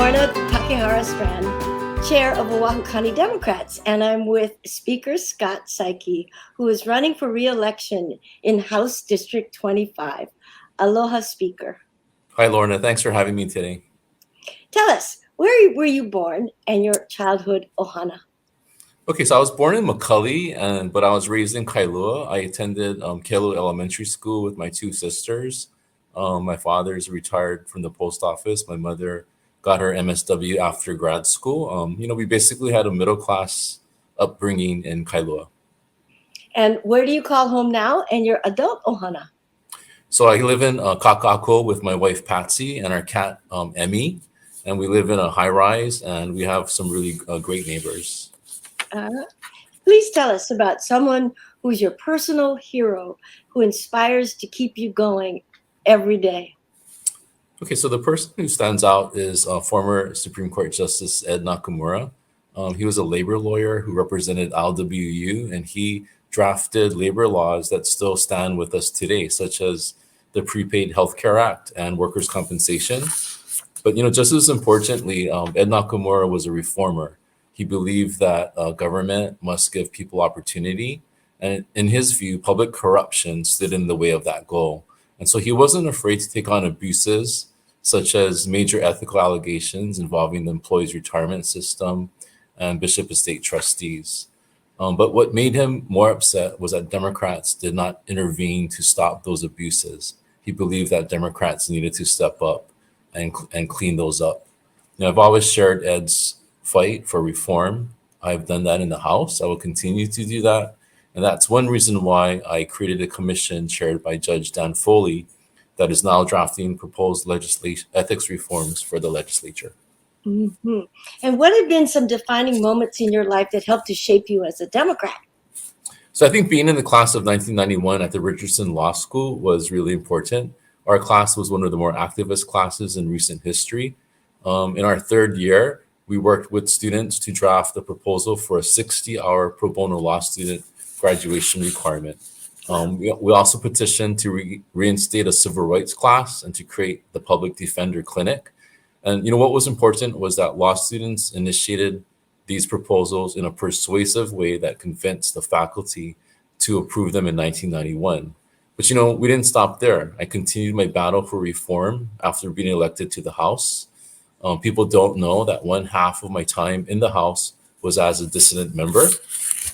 Lorna Takehara Strand, Chair of Oahu County Democrats, and I'm with Speaker Scott Saiki, who is running for re-election in House District 25. Aloha, Speaker. Hi, Lorna. Thanks for having me today. Tell us, where were you born and your childhood ohana? Okay, so I was born in McCully, but I was raised in Kailua. I attended Kailua Elementary School with my two sisters. My father's retired from the post office. My mother got her MSW after grad school. We basically had a middle class upbringing in Kailua. And where do you call home now and your adult ohana? So I live in Kakako with my wife Patsy and our cat Emmy, and we live in a high rise, and we have some really great neighbors. Please tell us about someone who's your personal hero, who inspires to keep you going every day. Okay, so the person who stands out is former Supreme Court Justice Ed Nakamura. He was a labor lawyer who represented LWU, and he drafted labor laws that still stand with us today, such as the Prepaid Healthcare Act and workers' compensation. But just as importantly, Ed Nakamura was a reformer. He believed that government must give people opportunity. And in his view, public corruption stood in the way of that goal. And so he wasn't afraid to take on abuses, such as major ethical allegations involving the employees' retirement system and Bishop Estate trustees. But what made him more upset was that Democrats did not intervene to stop those abuses. He believed that Democrats needed to step up and clean those up. I've always shared Ed's fight for reform. I've done that in the House. I will continue to do that. And that's one reason why I created a commission chaired by Judge Dan Foley that is now drafting proposed ethics reforms for the legislature. Mm-hmm. And what have been some defining moments in your life that helped to shape you as a Democrat? So I think being in the class of 1991 at the Richardson Law School was really important. Our class was one of the more activist classes in recent history. In our third year, we worked with students to draft a proposal for a 60-hour pro bono law student graduation requirement. We also petitioned to reinstate a civil rights class and to create the public defender clinic. And what was important was that law students initiated these proposals in a persuasive way that convinced the faculty to approve them in 1991. But we didn't stop there. I continued my battle for reform after being elected to the House. People don't know that one half of my time in the House was as a dissident member.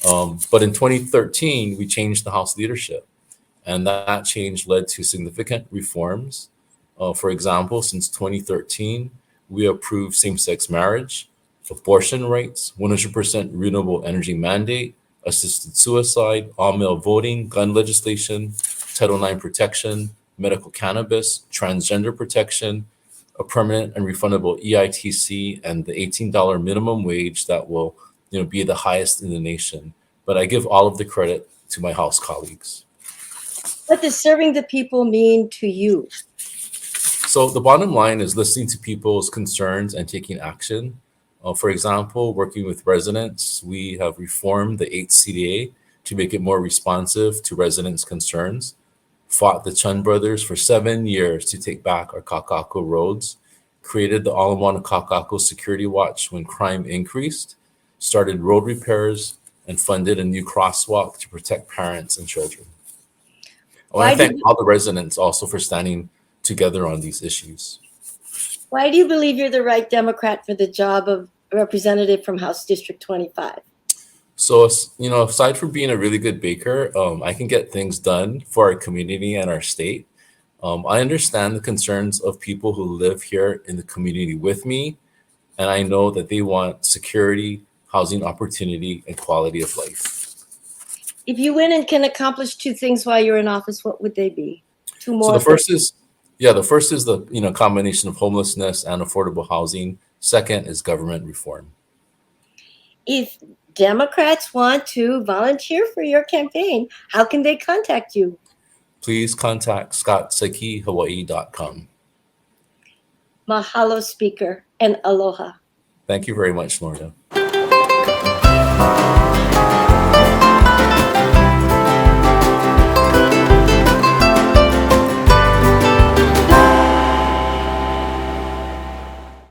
But in 2013, we changed the House leadership, and that change led to significant reforms. For example, since 2013, we approved same-sex marriage, abortion rights, 100% renewable energy mandate, assisted suicide, all-male voting, gun legislation, Title IX protection, medical cannabis, transgender protection, a permanent and refundable EITC, and the $18 minimum wage that will be the highest in the nation. But I give all of the credit to my House colleagues. What does serving the people mean to you? So the bottom line is listening to people's concerns and taking action. For example, working with residents, we have reformed the 8th CDA to make it more responsive to residents' concerns. Fought the Chun brothers for 7 years to take back our Kakako roads, created the Ala Moana Kakako Security Watch when crime increased, started road repairs, and funded a new crosswalk to protect parents and children. I want to thank all the residents also for standing together on these issues. Why do you believe you're the right Democrat for the job of representative from House District 25? So, aside from being a really good baker, I can get things done for our community and our state. I understand the concerns of people who live here in the community with me, and I know that they want security, housing opportunity, and quality of life. If you win and can accomplish two things while you're in office, what would they be? Two more. So the first is the combination of homelessness and affordable housing. Second is government reform. If Democrats want to volunteer for your campaign, how can they contact you? Please contact scott@saikihawaii.com. Mahalo, Speaker, and aloha. Thank you very much, Lorna.